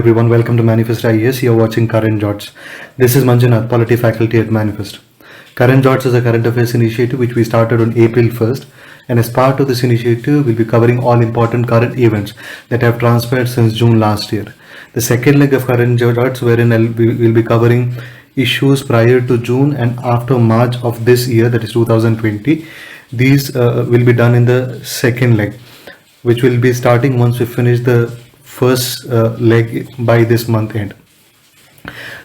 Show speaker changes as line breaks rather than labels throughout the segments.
everyone, welcome to Manifest IAS. You're watching Current Jots. This is Manjunath, Polity Faculty at Manifest. Current Jots is a current affairs initiative which we started on April 1st, and as part of this initiative, we'll be covering all important current events that have transpired since June last year. The second leg of Current Jots, wherein we'll be covering issues prior to June and after March of this year, that is 2020. These will be done in the second leg, which will be starting once we finish the first leg by this month end.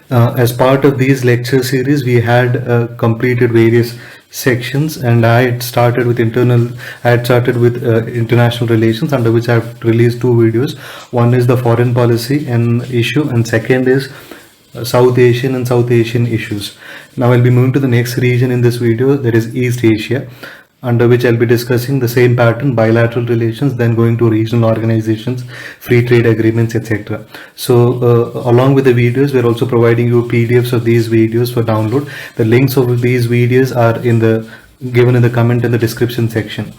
As part of these lecture series, we had completed various sections, and I had started with international relations, under which I have released two videos. One is the foreign policy and issue, and second is South Asian and South Asian issues. Now I'll be moving to the next region in this video, that is East Asia, under which I'll be discussing the same pattern, bilateral relations, then going to regional organizations, free trade agreements, etc. So along with the videos, we're also providing you PDFs of these videos for download. The links of these videos are given in the comment in the description section.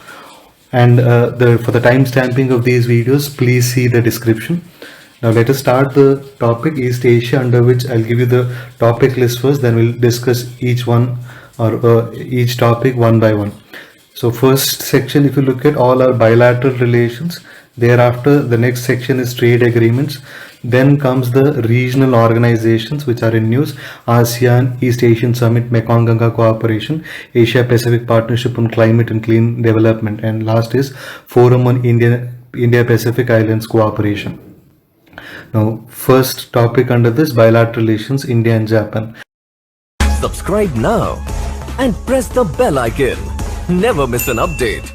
And for the time stamping of these videos, please see the description. Now let us start the topic East Asia, under which I'll give you the topic list first, then we'll discuss each one or each topic one by one. So first section, if you look at all our bilateral relations, thereafter the next section is trade agreements, then comes the regional organizations which are in news: ASEAN, East Asian Summit, Mekong Ganga Cooperation, Asia Pacific Partnership on Climate and Clean Development, and last is Forum on India Pacific Islands Cooperation. Now first topic under this, bilateral relations, India and Japan.
Subscribe now and press the bell icon. Never miss an update.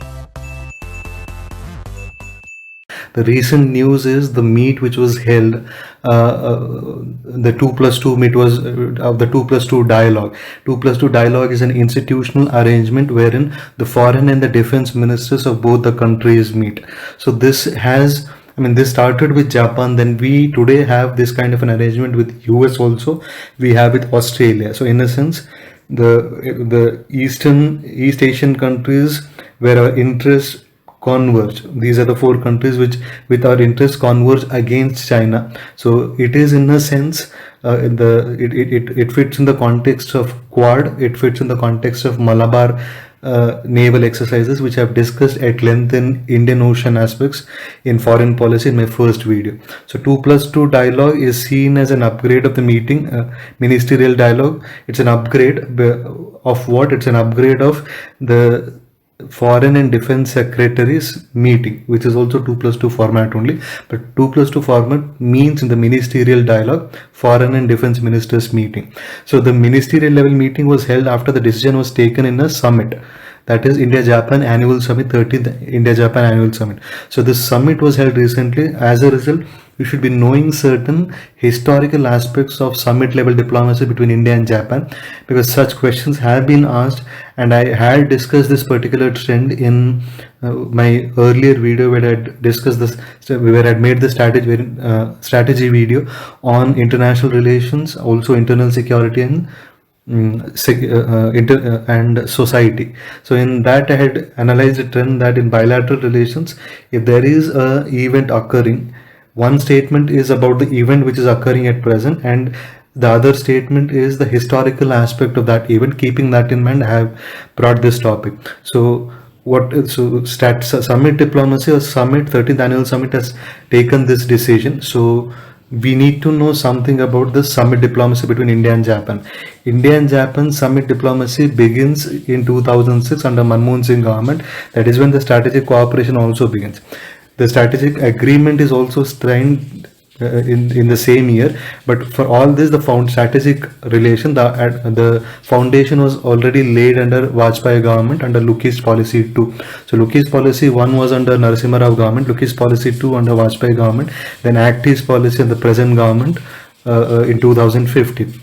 The recent news is the meet which was held, the 2+2 meet was of the 2+2 dialogue. 2+2 dialogue is an institutional arrangement wherein the foreign and the defense ministers of both the countries meet. So this started with Japan, then we today have this kind of an arrangement with US also, we have with Australia. So in a sense, the East Asian countries where our interests converge. These are the four countries which with our interests converge against China. So it is in a sense it fits in the context of Quad, it fits in the context of Malabar naval exercises, which I've discussed at length in Indian Ocean aspects in foreign policy in my first video. So 2+2 dialogue is seen as an upgrade of the meeting, ministerial dialogue. It's an upgrade of what? It's an upgrade of the foreign and defense secretaries meeting, which is also 2+2 format only, but 2+2 format means in the ministerial dialogue, foreign and defense ministers meeting. So the ministerial level meeting was held after the decision was taken in a summit, that is India-Japan Annual Summit, 13th India-Japan Annual Summit. So this summit was held recently. As a result, you should be knowing certain historical aspects of summit level diplomacy between India and Japan, because such questions have been asked, and I had discussed this particular trend in my earlier video where I had discussed this, where I had made the strategy video on international relations, also internal security and society. So in that I had analyzed a trend that in bilateral relations, if there is a event occurring, one statement is about the event which is occurring at present, and the other statement is the historical aspect of that event. Keeping that in mind, I have brought this topic. So summit diplomacy or summit, 13th annual summit has taken this decision. So we need to know something about the summit diplomacy between India and Japan. India and Japan summit diplomacy begins in 2006 under Manmohan Singh government. That is when the strategic cooperation also begins. The strategic agreement is also signed in the same year, but for all this, the strategic relation, the foundation was already laid under Vajpayee government under Look East Policy 2. So Look East Policy 1 was under Narasimha Rao government, Look East Policy 2 under Vajpayee government, then Act East Policy under the present government in 2015.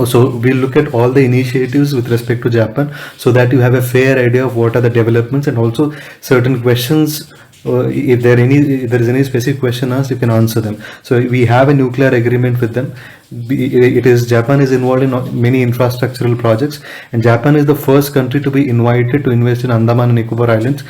So we'll look at all the initiatives with respect to Japan, so that you have a fair idea of what are the developments, and also certain questions. If there is any specific question asked, you can answer them. So we have a nuclear agreement with them. It is Japan is involved in many infrastructural projects, and Japan is the first country to be invited to invest in Andaman and Nicobar Islands.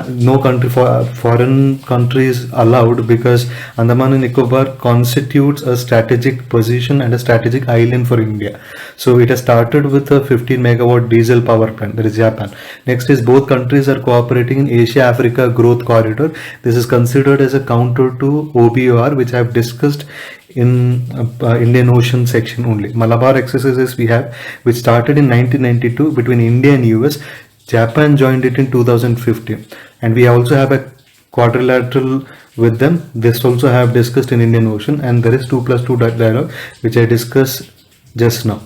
No country foreign countries allowed, because Andaman and Nicobar constitutes a strategic position and a strategic island for India. So it has started with a 15 megawatt diesel power plant. That is Japan. Next is both countries are cooperating in Asia Africa Growth Corridor. This is considered as a counter to OBOR, which I have discussed in Indian Ocean section only. Malabar exercises we have, which started in 1992 between India and US. Japan joined it in 2015, and we also have a quadrilateral with them. This also have discussed in Indian Ocean, and there is 2+2 dialogue, which I discussed just now.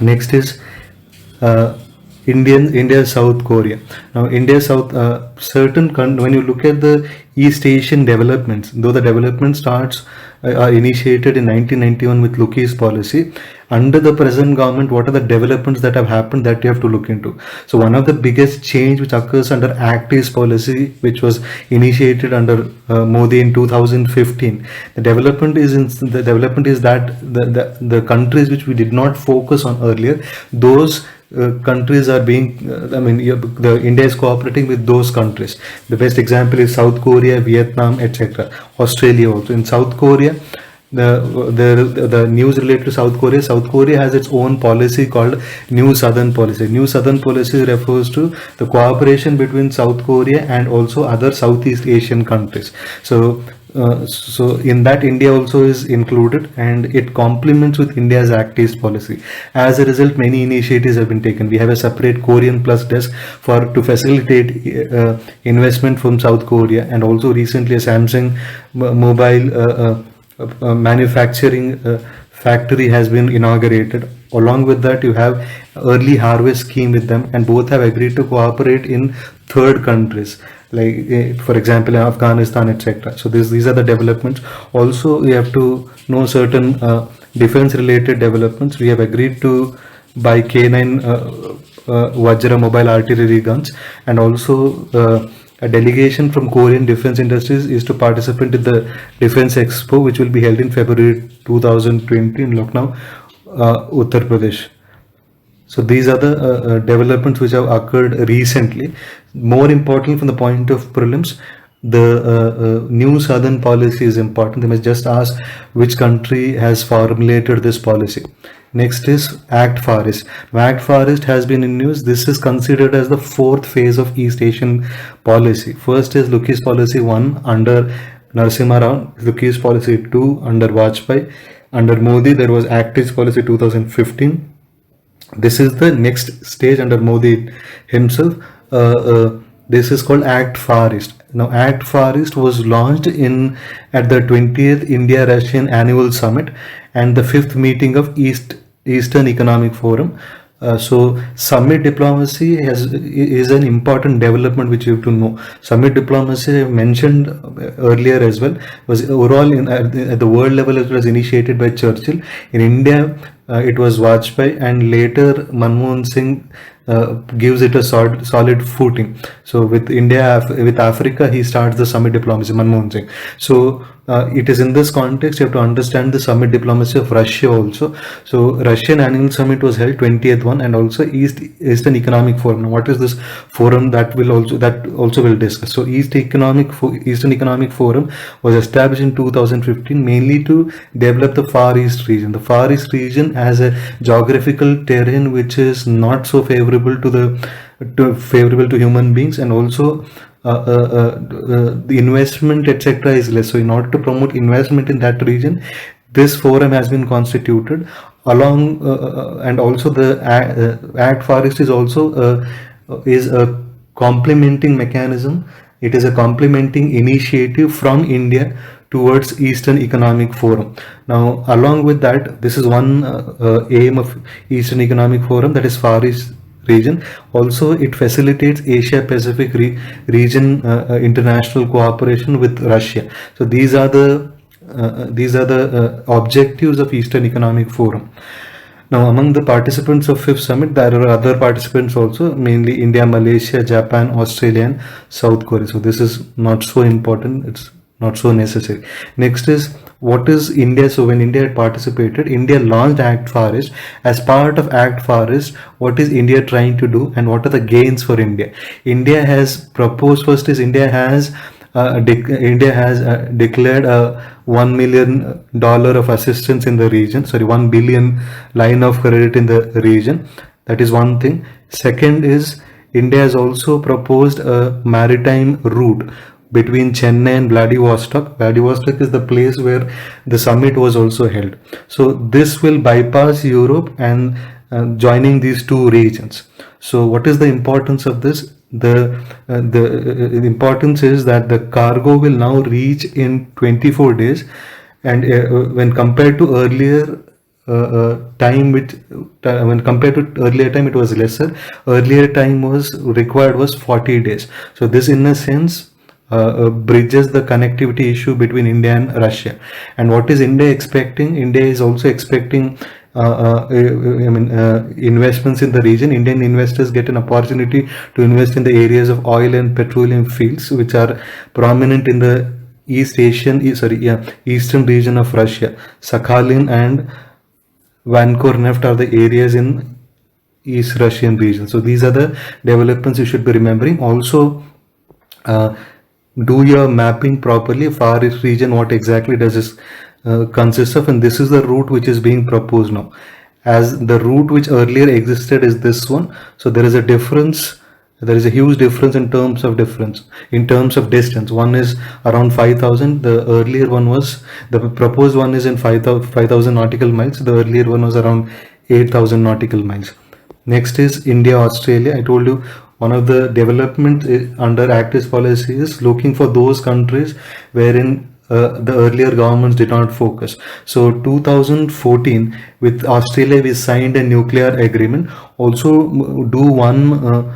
Next is India South Korea. Now India South when you look at the East Asian developments, though the development starts initiated in 1991 with Luki's policy, under the present government, what are the developments that have happened that you have to look into? So one of the biggest change which occurs under Act East policy, which was initiated under Modi in 2015, the development is that the countries which we did not focus on earlier, those countries are being the India is cooperating with those countries. The best example is South Korea, Vietnam, etc. Australia also. In South Korea, the news related to South Korea has its own policy called New Southern Policy. New Southern Policy refers to the cooperation between South Korea and also other Southeast Asian countries. So in that, India also is included, and it complements with India's Act East policy. As a result, many initiatives have been taken. We have a separate Korean Plus desk to facilitate investment from South Korea, and also recently a Samsung mobile manufacturing factory has been inaugurated. Along with that, you have early harvest scheme with them, and both have agreed to cooperate in third countries, like for example in Afghanistan, etc. So these are the developments. Also, we have to know certain defense related developments. We have agreed to buy K9 Vajra mobile artillery guns, and also a delegation from Korean defense industries is to participate in the Defense Expo, which will be held in February 2020 in Lucknow, Uttar Pradesh. So these are the developments which have occurred recently. More important from the point of prelims, the New Southern Policy is important. They must just ask which country has formulated this policy. Next is Act Far East. Act Far East has been in news. This is considered as the fourth phase of East Asian policy. First is Luki's Policy 1 under Narasimha Rao, Luki's Policy 2 under Vajpayee. Under Modi, there was Act East Policy 2015. This is the next stage under Modi himself. This is called Act Far East. Now, Act Far East was launched at the 20th India-Russian Annual Summit and the 5th meeting of Eastern Economic Forum. So summit diplomacy is an important development which you have to know. Summit diplomacy, I mentioned earlier as well, was overall at the world level, it was initiated by Churchill. In India, it was Vajpayee, and later Manmohan Singh gives it a solid footing. So with Africa, he starts the summit diplomacy, Manmohan Singh. So it is in this context you have to understand the summit diplomacy of Russia also. So Russian Annual Summit was held, 20th one, and also Eastern Economic Forum. Now, what is this forum? That also will discuss. So Eastern Economic Forum was established in 2015 mainly to develop the Far East region. The Far East region has a geographical terrain which is not so favorable to human beings, and also the investment etc. is less. So in order to promote investment in that region, this forum has been constituted and also the Act Far East is also is a complementing mechanism. It is a complementing initiative from India towards Eastern Economic Forum. Now, along with that, this is one aim of Eastern Economic Forum, that is Far East region. Also, it facilitates Asia Pacific region international cooperation with Russia. So these are the objectives of Eastern Economic Forum. Now, among the participants of 5th Summit, there are other participants also, mainly India, Malaysia, Japan, Australia, and South Korea. So this is not so important. It's not so necessary. Next is what is India? So when India had participated, India launched Act Far East. As part of Act Far East, what is India trying to do, and what are the gains for India? India has proposed, first is India has declared a $1 million of assistance in the region. Sorry, 1 billion line of credit in the region. That is one thing. Second is India has also proposed a maritime route between Chennai and Vladivostok. Vladivostok is the place where the summit was also held. So this will bypass Europe and joining these two regions. So what is the importance of this? The importance is that the cargo will now reach in 24 days, and when compared to earlier time, when compared to earlier time, it was lesser. Earlier time was required was 40 days. So this, in a sense, bridges the connectivity issue between India and Russia. And what is India expecting? India is also expecting investments in the region. Indian investors get an opportunity to invest in the areas of oil and petroleum fields, which are prominent in the eastern region of Russia. Sakhalin and Vankorneft are the areas in East Russian region. So these are the developments you should be remembering. Also, do your mapping properly. Far East region, what exactly does this consist of? And this is the route which is being proposed now. As the route which earlier existed is this one. So there is a difference. There is a huge difference in terms of distance. One is around 5,000. The earlier one was, the proposed one is in 5,000 nautical miles. The earlier one was around 8,000 nautical miles. Next is India, Australia. I told you one of the development under Act East policy is looking for those countries wherein the earlier governments did not focus. So 2014 with Australia we signed a nuclear agreement. Also do one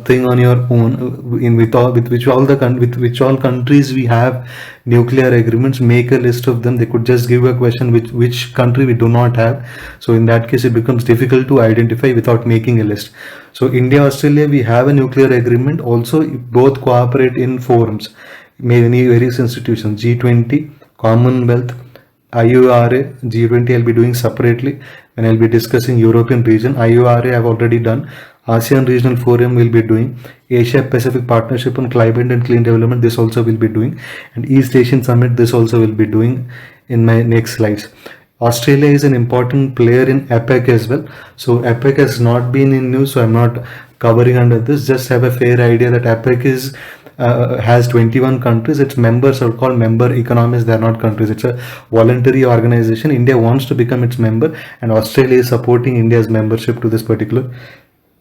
thing on your own with which all countries we have nuclear agreements. Make a list of them. They could just give a question which country we do not have. So in that case it becomes difficult to identify without making a list. So India, Australia, we have a nuclear agreement. Also both cooperate in forums, many various institutions, G20, Commonwealth, IURA. G20 I'll be doing separately when I'll be discussing European region. IURA I've already done. ASEAN Regional Forum will be doing. Asia Pacific Partnership on Climate and Clean Development, this also will be doing. And East Asian Summit, this also will be doing in my next slides. Australia is an important player in APEC as well. So APEC has not been in news, so I'm not covering under this. Just have a fair idea that APEC is has 21 countries. Its members are called member economies. They are not countries. It's a voluntary organization. India wants to become its member, and Australia is supporting India's membership to this particular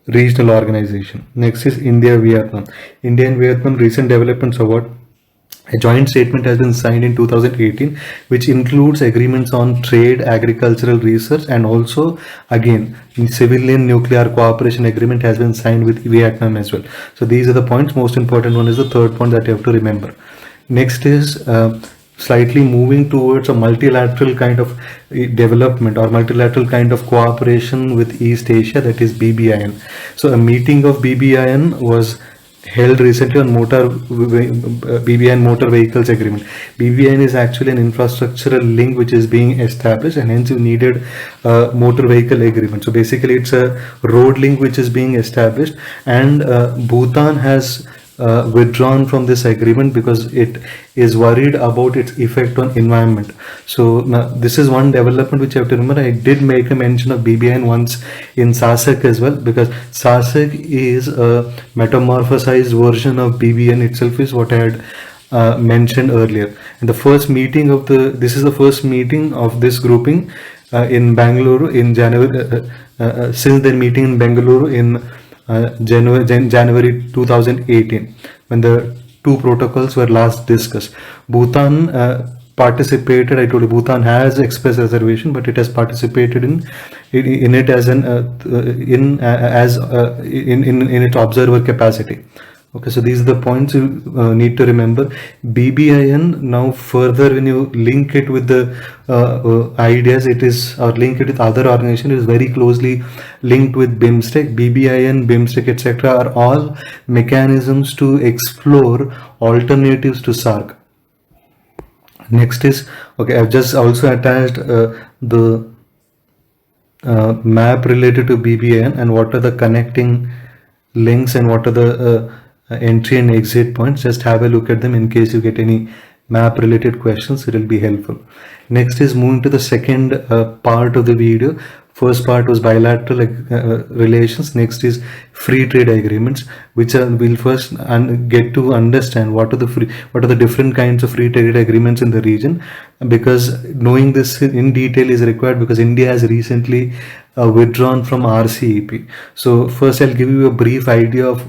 regional organization. Next is India, Vietnam. India and Vietnam recent developments are what? A joint statement has been signed in 2018, which includes agreements on trade, agricultural research, and also again civilian nuclear cooperation agreement has been signed with Vietnam as well. So these are the points. Most important one is the third point that you have to remember. Next is slightly moving towards a multilateral kind of development or multilateral kind of cooperation with East Asia, that is BBIN. So a meeting of BBIN was held recently on BBIN motor vehicles agreement. BBIN is actually an infrastructural link which is being established, and hence you needed a motor vehicle agreement. So basically it's a road link which is being established, and Bhutan has withdrawn from this agreement because it is worried about its effect on environment. So now this is one development which you have to remember. I did make a mention of BBIN once in SASAC as well, because SASAC is a metamorphosized version of BBIN itself, is what I had mentioned earlier. And the first meeting of this is the first meeting of this grouping in Bangalore in January, since their meeting in Bangalore in January 2018, when the two protocols were last discussed. Bhutan participated. I told you Bhutan has expressed reservation, but it has participated in it as in its observer capacity. Okay, so these are the points you need to remember. BBIN, now further when you link it with the ideas, it is, or link it with other organizations, it is very closely linked with BIMSTEC. BBIN, BIMSTEC, etc. are all mechanisms to explore alternatives to SAARC. Next is Okay, I've just also attached the map related to BBN and what are the connecting links and what are the entry and exit points. Just have a look at them in case you get any map related questions. It will be helpful. Next is moving to the second part of the video. First part was bilateral relations. Next is free trade agreements, which we'll first get to understand what are the different kinds of free trade agreements in the region, because knowing this in detail is required because India has recently withdrawn from RCEP. So first I'll give you a brief idea of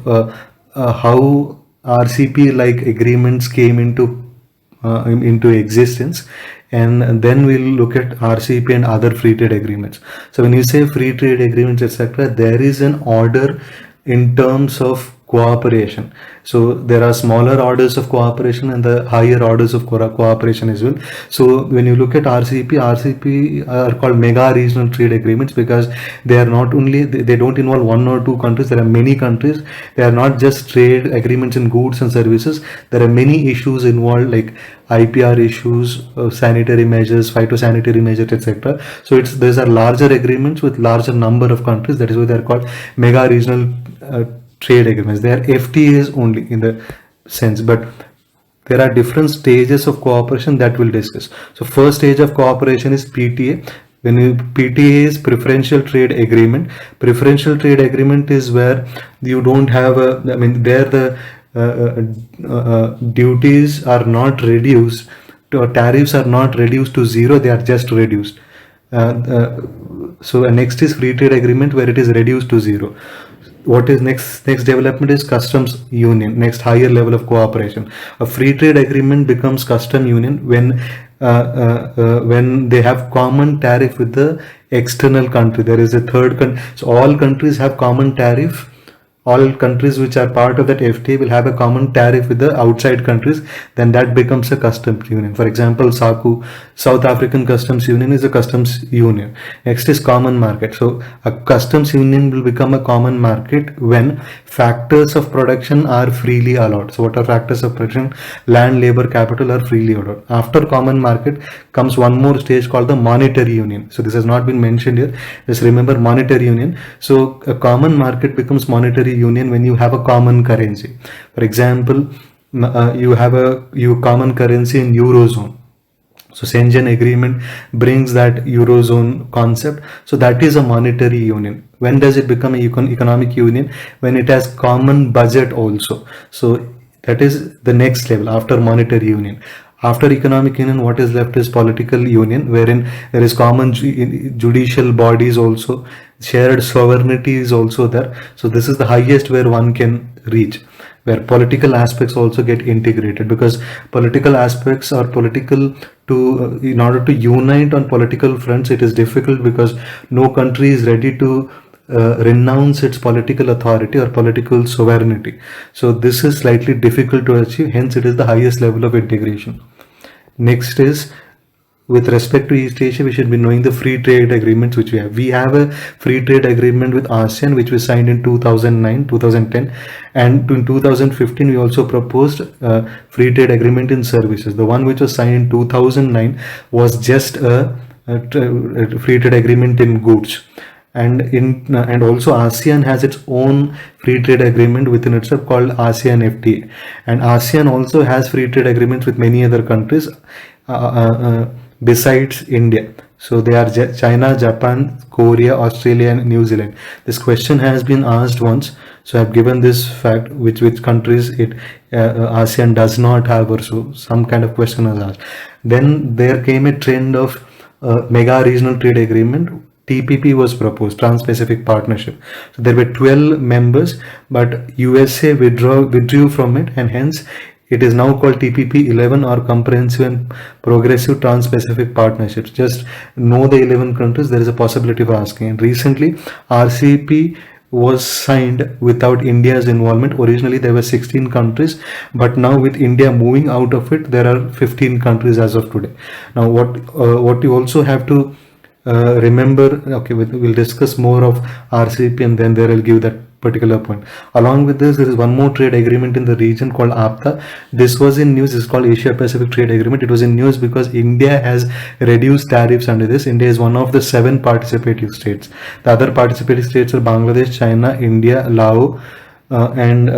how RCEP like agreements came into existence, and then we'll look at RCEP and other free trade agreements. So when you say free trade agreements, etc., there is an order in terms of cooperation. So there are smaller orders of cooperation and the higher orders of cooperation as well. So when you look at RCEP are called mega regional trade agreements because they are not only, they don't involve one or two countries, there are many countries. They are not just trade agreements in goods and services. There are many issues involved like IPR issues, sanitary measures, phytosanitary measures, etc. So these are larger agreements with larger number of countries. That is why they are called mega regional trade agreements. They are FTAs only in the sense, but there are different stages of cooperation that we'll discuss. So first stage of cooperation is PTA. PTA is preferential trade agreement. Preferential trade agreement is where you don't have there the duties are not reduced, or tariffs are not reduced to zero, they are just reduced. So next is free trade agreement where it is reduced to zero. What is next development is customs union, next higher level of cooperation. A free trade agreement becomes custom union when they have common tariff with the external country. There is a third country. So all countries have common tariff. All countries which are part of that FTA will have a common tariff with the outside countries, then that becomes a customs union. For example, SACU, South African Customs Union, is a customs union. Next is common market. So a customs union will become a common market when factors of production are freely allowed. So what are factors of production? Land, labor, capital are freely allowed. After common market comes one more stage called the monetary union. So this has not been mentioned here. Just remember monetary union. So a common market becomes monetary union when you have a common currency. For example, you have a common currency in Eurozone. So Schengen agreement brings that Eurozone concept. So that is a monetary union. When does it become an economic union? When it has common budget also. So that is the next level after monetary union. After economic union, what is left is political union, wherein there is common judicial bodies also, shared sovereignty is also there. So this is the highest where one can reach, where political aspects also get integrated, because political aspects are political to, in order to unite on political fronts, it is difficult because no country is ready to renounce its political authority or political sovereignty. So this is slightly difficult to achieve, hence it is the highest level of integration. Next is, with respect to East Asia, we should be knowing the free trade agreements which we have. We have a free trade agreement with ASEAN which was signed in 2009, 2010, and in 2015 we also proposed free trade agreement in services. The one which was signed in 2009 was just a free trade agreement in goods. And also ASEAN has its own free trade agreement within itself called ASEAN FTA, and ASEAN also has free trade agreements with many other countries besides India. So they are China, Japan, Korea, Australia, and New Zealand. This question has been asked once, so I've given this fact which countries ASEAN does not have, or so some kind of question was asked. Then there came a trend of mega regional trade agreement. TPP was proposed, Trans-Pacific Partnership. So there were 12 members, but USA withdrew from it, and hence it is now called TPP 11, or Comprehensive and Progressive Trans-Pacific Partnerships. Just know the 11 countries, there is a possibility of asking. And recently, RCEP was signed without India's involvement. Originally there were 16 countries, but now with India moving out of it, there are 15 countries as of today. Now what you also have to remember, okay, we'll discuss more of RCEP and then there I'll give that particular point. Along with this, there is one more trade agreement in the region called APTA. This was in news. It's called Asia Pacific Trade Agreement. It was in news because India has reduced tariffs under this. India is one of the 7 participating states. The other participating states are Bangladesh, China, India, Laos, and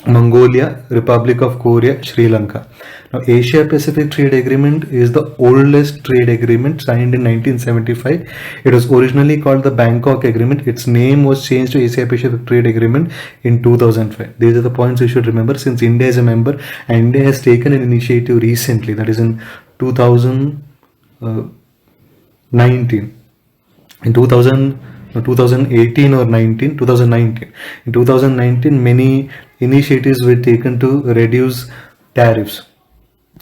Mongolia, Republic of Korea, Sri Lanka. Now, Asia Pacific Trade Agreement is the oldest trade agreement signed in 1975. It was originally called the Bangkok Agreement. Its name was changed to Asia Pacific Trade Agreement in 2005. These are the points you should remember since India is a member, and India has taken an initiative recently, that is in 2019. In 2018 or 2019. In 2019, many initiatives were taken to reduce tariffs.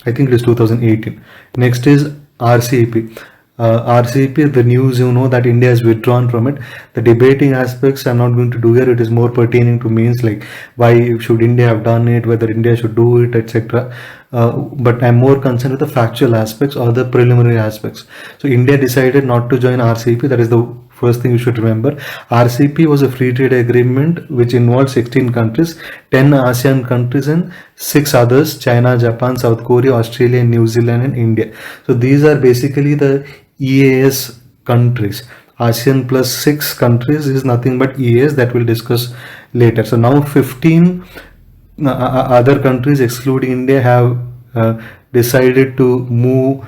I think it is 2018. Next is RCEP. RCEP, the news, you know that India has withdrawn from it. The debating aspects I'm not going to do here. It is more pertaining to means like why should India have done it, whether India should do it, etc. But I'm more concerned with the factual aspects or the preliminary aspects. So India decided not to join RCEP. That is the first thing you should remember. RCEP was a free trade agreement which involved 16 countries, 10 ASEAN countries and 6 others: China, Japan, South Korea, Australia, New Zealand and India. So these are basically the EAS countries. ASEAN plus 6 countries is nothing but EAS, that we'll discuss later. So now 15 other countries excluding India have decided to move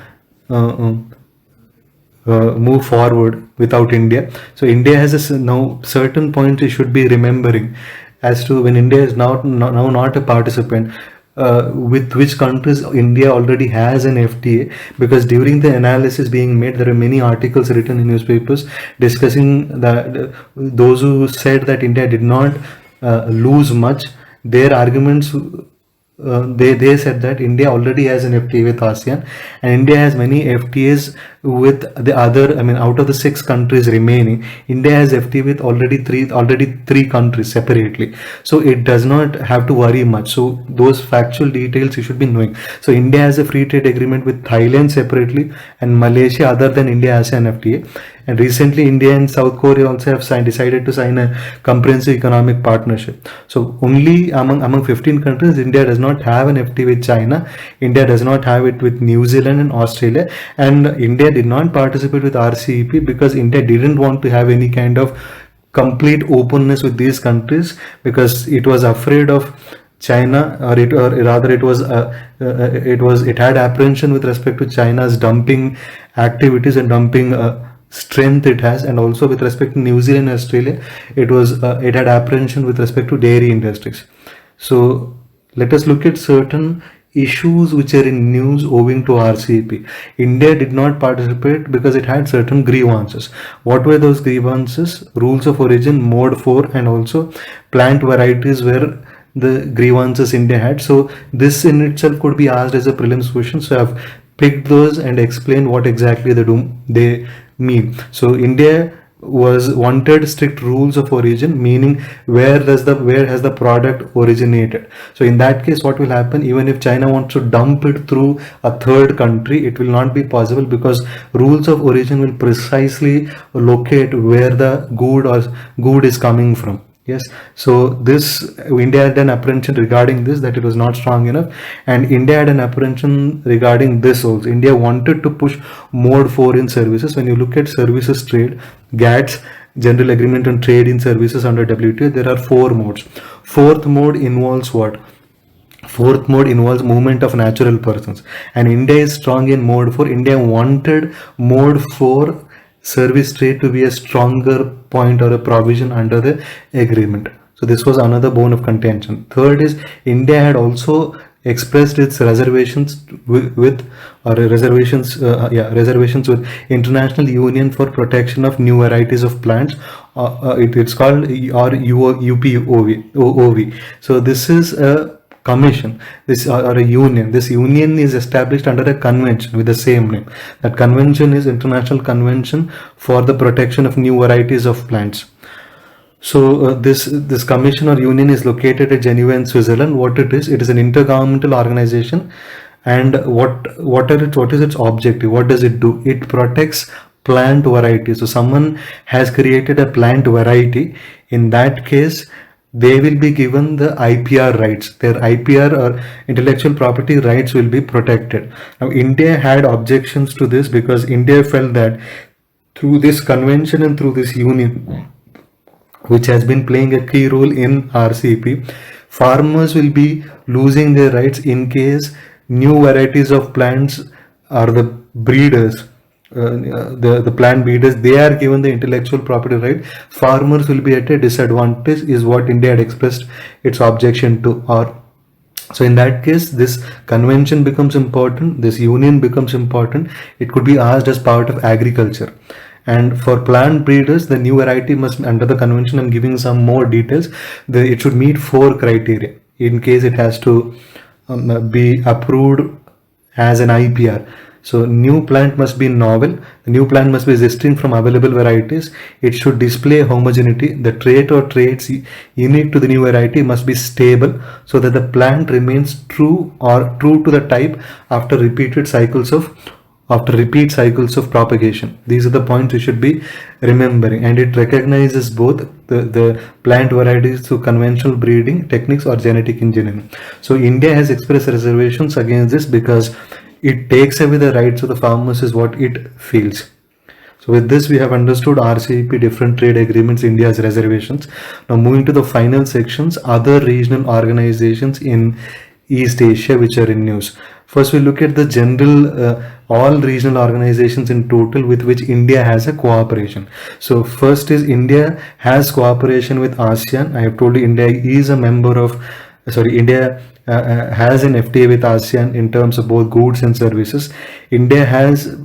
forward without India. So India has now certain points you should be remembering as to when India is now not a participant. With which countries India already has an FTA, because during the analysis being made, there are many articles written in newspapers discussing that those who said that India did not lose much, their arguments, they said that India already has an FTA with ASEAN, and India has many FTAs with the other, I mean, out of the 6 countries remaining, India has FTA with already three countries separately. So it does not have to worry much. So those factual details you should be knowing. So India has a free trade agreement with Thailand separately, and Malaysia other than India ASEAN FTA. And recently India and South Korea also have decided to sign a comprehensive economic partnership. So only among 15 countries, India does not have an FTA with China. India does not have it with New Zealand and Australia. And India did not participate with RCEP because India didn't want to have any kind of complete openness with these countries, because it was afraid of China, or it had apprehension with respect to China's dumping activities and dumping strength it has, and also with respect to New Zealand and Australia, it had apprehension with respect to dairy industries. So let us look at certain issues which are in news owing to RCEP. India did not participate because it had certain grievances. What were those grievances? Rules of origin, mode 4, and also plant varieties were the grievances India had. So this in itself could be asked as a prelims question. So I've picked those and explained what exactly they mean. So India wanted strict rules of origin, meaning where has the product originated. So in that case, what will happen, even if China wants to dump it through a third country, it will not be possible, because rules of origin will precisely locate where the good is coming from. Yes, so this India had an apprehension regarding this, that it was not strong enough, and India had an apprehension regarding this also. India wanted to push mode 4 in services. When you look at services trade, GATS, General Agreement on Trade in Services under WTO, there are 4 modes. 4th mode involves what? 4th mode involves movement of natural persons, and India is strong in mode 4. India wanted mode 4 service trade to be a stronger point or a provision under the agreement. So this was another bone of contention. Third is, India had also expressed its reservations with International Union for Protection of New Varieties of Plants. It's called UPOV. So this is a commission, or a union. This union is established under a convention with the same name. That convention is International Convention for the Protection of New Varieties of Plants. So this commission or union is located at Geneva in Switzerland. What it is an intergovernmental organization. And what is its objective? What does it do? It protects plant variety. So someone has created a plant variety. In that case, they will be given the IPR rights. Their IPR or intellectual property rights will be protected. Now, India had objections to this because India felt that through this convention and through this union, which has been playing a key role in RCEP, farmers will be losing their rights in case new varieties of plants or the breeders, the plant breeders, they are given the intellectual property right. Farmers will be at a disadvantage, is what India had expressed its objection to. Or so in that case, this convention becomes important, this union becomes important. It could be asked as part of agriculture. And for plant breeders, the new variety must, under the convention, I'm giving some more details, it should meet 4 criteria in case it has to be approved as an IPR. So new plant must be novel, the new plant must be distinct from available varieties, it should display homogeneity, the trait or traits unique to the new variety must be stable so that the plant remains true to the type after repeat cycles of propagation. These are the points you should be remembering, and it recognizes both the plant varieties through conventional breeding techniques or genetic engineering. So India has expressed reservations against this because it takes away the rights of the farmers, is what it feels. So with this, we have understood RCEP, different trade agreements, India's reservations. Now moving to the final sections, other regional organizations in East Asia which are in news. First, we look at the general, all regional organizations in total with which India has a cooperation. So first is India has cooperation with ASEAN. I have told you India is a member of, India has an FTA with ASEAN in terms of both goods and services. India has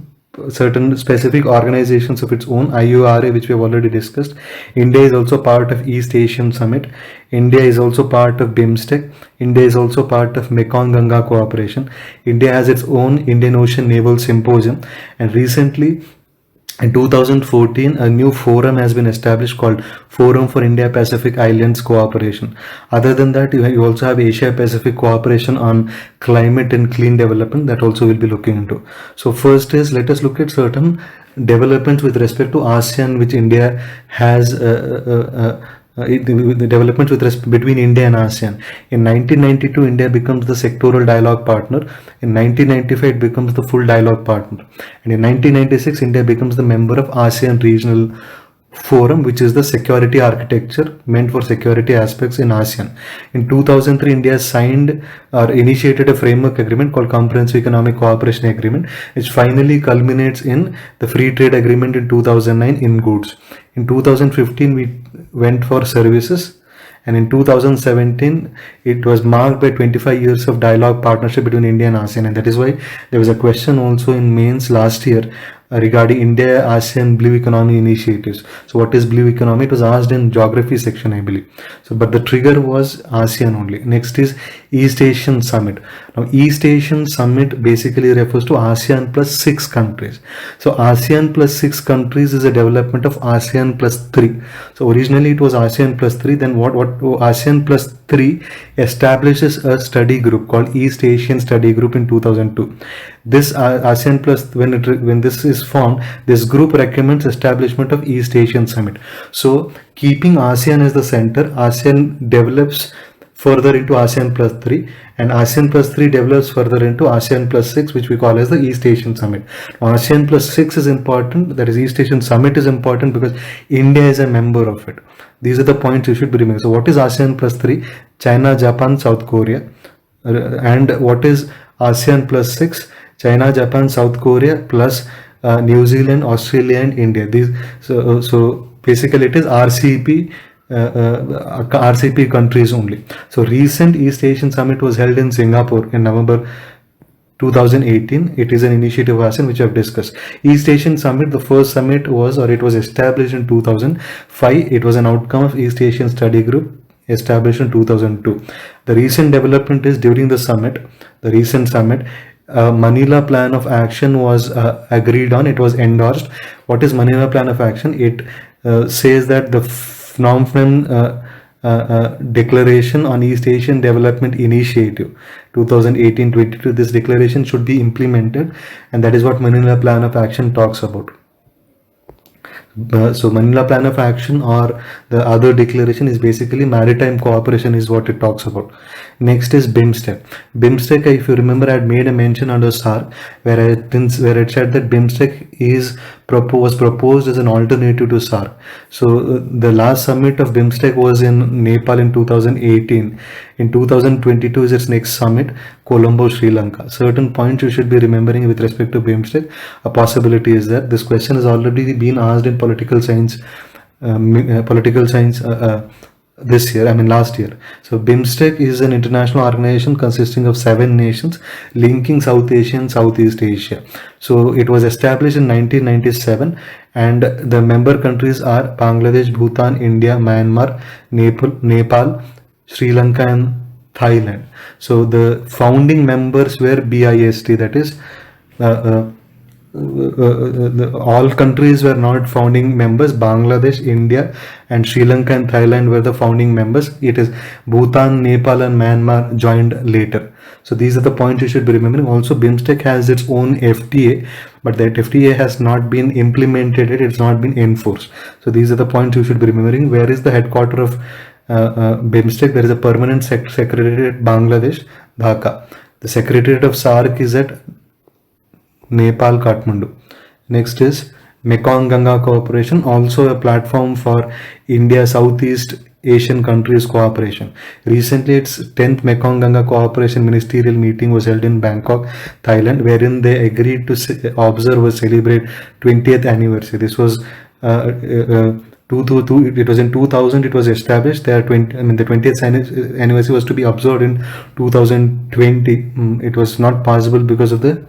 certain specific organizations of its own, IURA, which we have already discussed. India is also part of East Asian Summit. India is also part of BIMSTEC. India is also part of Mekong Ganga Cooperation. India has its own Indian Ocean Naval Symposium, and recently in 2014, a new forum has been established called Forum for India-Pacific Islands Cooperation. Other than that, you also have Asia-Pacific Cooperation on Climate and Clean Development that also we'll be looking into. So first is, let us look at certain developments with respect to ASEAN, which India has the developments between India and ASEAN. In 1992, India becomes the sectoral dialogue partner. In 1995, it becomes the full dialogue partner. And in 1996, India becomes the member of ASEAN Regional Forum, which is the security architecture meant for security aspects in ASEAN. In 2003, India signed or initiated a framework agreement called Comprehensive Economic Cooperation Agreement, which finally culminates in the Free Trade Agreement in 2009 in goods. In 2015, we went for services, and in 2017, it was marked by 25 years of dialogue partnership between India and ASEAN, and that is why there was a question also in mains last year regarding India ASEAN Blue Economy initiatives. So what is blue economy? It was asked in geography section, I believe. So but the trigger was ASEAN only. Next is East Asian Summit. Now East Asian Summit basically refers to ASEAN plus 6 countries. So ASEAN plus 6 countries is a development of ASEAN plus 3. So originally it was ASEAN plus 3. Then what ASEAN plus 3 establishes a study group called East Asian Study Group in 2002. This ASEAN plus, when this is formed, this group recommends establishment of East Asian Summit. So keeping ASEAN as the center, ASEAN develops further into ASEAN plus 3, and ASEAN plus 3 develops further into ASEAN plus 6, which we call as the East Asian Summit. Now, ASEAN plus 6 is important, that is East Asian Summit is important because India is a member of it. These are the points you should be remembering. So what is ASEAN plus 3? China, Japan, South Korea. And what is ASEAN plus 6? China, Japan, South Korea plus New Zealand, Australia and India. So basically it is RCEP, RCEP countries only. So recent East Asian Summit was held in Singapore in November 2018. It is an initiative of ASEAN which I have discussed. East Asian Summit, the first summit was established in 2005. It was an outcome of East Asian Study Group established in 2002. The recent development is during the recent summit, Manila Plan of Action was agreed on. It was endorsed. What is Manila Plan of Action? It says that the Phnom Penh Declaration on East Asian Development Initiative 2018-22, this declaration should be implemented, and that is what Manila Plan of Action talks about. So Manila Plan of Action or the other declaration is basically maritime cooperation is what it talks about. Next is BIMSTEC. BIMSTEC, if you remember, I had made a mention under SAR where I said that BIMSTEC was proposed as an alternative to SAR. So the last summit of BIMSTEC was in Nepal in 2018. In 2022 is its next summit, Colombo, Sri Lanka. Certain points you should be remembering with respect to BIMSTEC. A possibility is that this question has already been asked in political science this year, last year. So BIMSTEC is an international organization consisting of 7 nations linking South Asia and Southeast Asia. So it was established in 1997 and the member countries are Bangladesh, Bhutan, India, Myanmar, Nepal, Sri Lanka and Thailand. So the founding members were BIST, that is all countries were not founding members. Bangladesh, India and Sri Lanka and Thailand were the founding members. It is Bhutan, Nepal and Myanmar joined later. So these are the points you should be remembering. Also BIMSTEC has its own FTA, but that FTA has not been implemented, it's not been enforced. So these are the points you should be remembering. Where is the headquarter of BIMSTEC? There is a permanent secretariat at Bangladesh, Dhaka. The secretariat of SAARC is at Nepal, Kathmandu. Next is Mekong Ganga Cooperation, also a platform for India Southeast Asian countries cooperation. Recently, its 10th Mekong Ganga Cooperation Ministerial meeting was held in Bangkok, Thailand, wherein they agreed to observe or celebrate 20th anniversary. This was it was in 2000 it was established. The 20th anniversary was to be observed in 2020. It was not possible because of the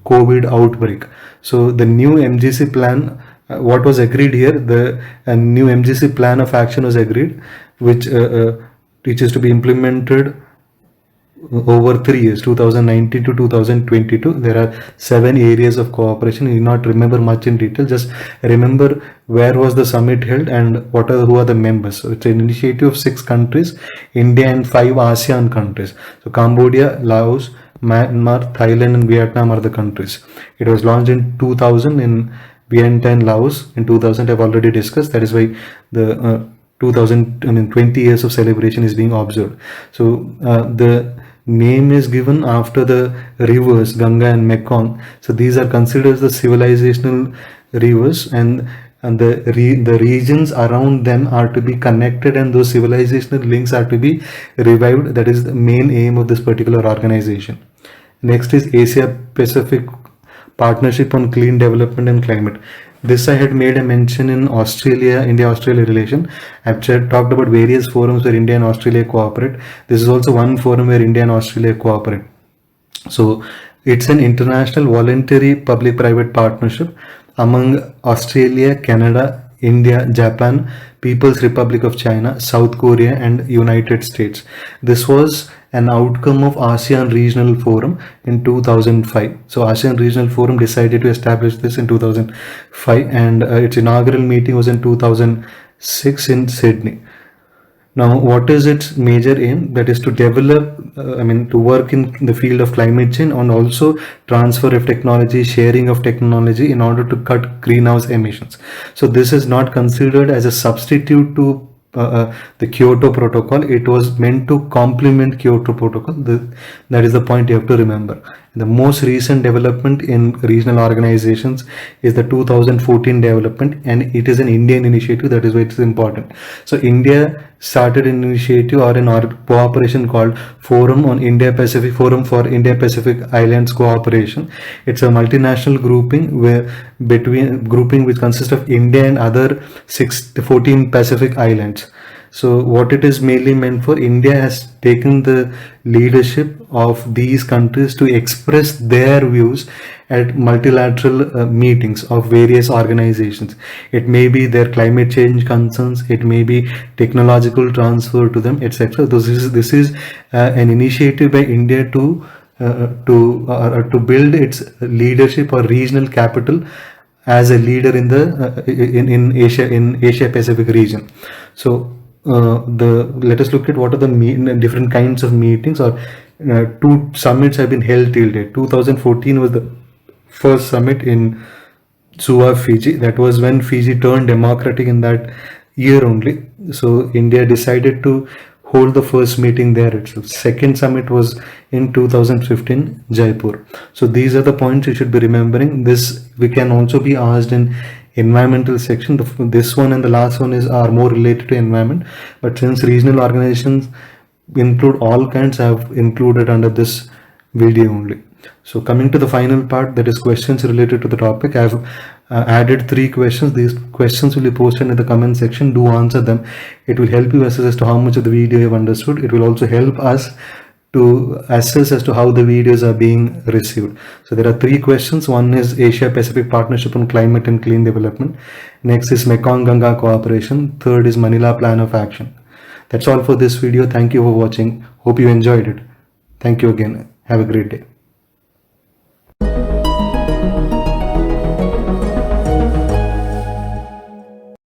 COVID outbreak. So the new MGC plan, what was agreed here, the new MGC plan of action was agreed, which is to be implemented over 3 years, 2019 to 2022. There are 7 areas of cooperation. You need not remember much in detail, just remember where was the summit held and who are the members. So it's an initiative of 6 countries, India and 5 ASEAN countries. So Cambodia, Laos, Myanmar, Thailand and Vietnam are the countries. It was launched in 2000 in Vientiane and Laos. In 2000 I've already discussed. That is why the 20 years of celebration is being observed. So the name is given after the rivers Ganga and Mekong. So these are considered as the civilizational rivers, and the regions around them are to be connected, and those civilizational links are to be revived. That is the main aim of this particular organization. Next is Asia Pacific Partnership on Clean Development and Climate. This I had made a mention in India-Australia relation. I've talked about various forums where India and Australia cooperate. This is also one forum where India and Australia cooperate. So it's an international voluntary public-private partnership among Australia, Canada, India, Japan, People's Republic of China, South Korea and United States. This was an outcome of ASEAN Regional Forum in 2005. So ASEAN Regional Forum decided to establish this in 2005, and its inaugural meeting was in 2006 in Sydney. Now, what is its major aim? That is to develop, to work in the field of climate change and also transfer of technology, sharing of technology in order to cut greenhouse emissions. So this is not considered as a substitute to the Kyoto Protocol. It was meant to complement Kyoto Protocol. That is the point you have to remember. The most recent development in regional organizations is the 2014 development, and it is an Indian initiative. That is why it's important. So India started an initiative or an cooperation called Forum for India Pacific Islands Cooperation. It's a multinational grouping which consists of India and other 14 Pacific islands. So what it is mainly meant for, India has taken the leadership of these countries to express their views at multilateral meetings of various organizations. It may be their climate change concerns, it may be technological transfer to them, etc. This is an initiative by India to build its leadership or regional capital as a leader in the Asia Pacific region. So let us look at what are the different kinds of meetings, or 2 summits have been held till date. 2014 was the first summit in Suva, Fiji. That was when Fiji turned democratic in that year only. So India decided to hold the first meeting there itself. Second summit was in 2015, Jaipur. So these are the points you should be remembering. This we can also be asked in environmental section. This one and the last one are more related to environment. But since regional organizations include all kinds, I have included under this video only. So coming to the final part, that is questions related to the topic, I have added 3 questions. These questions will be posted in the comment section. Do answer them. It will help you assess as to how much of the video you have understood. It will also help us to assess as to how the videos are being received. So there are 3 questions. One is Asia Pacific Partnership on Climate and Clean Development. Next is Mekong Ganga Cooperation. Third is Manila Plan of Action. That's all for this video. Thank you for watching. Hope you enjoyed it. Thank you again. Have a great day.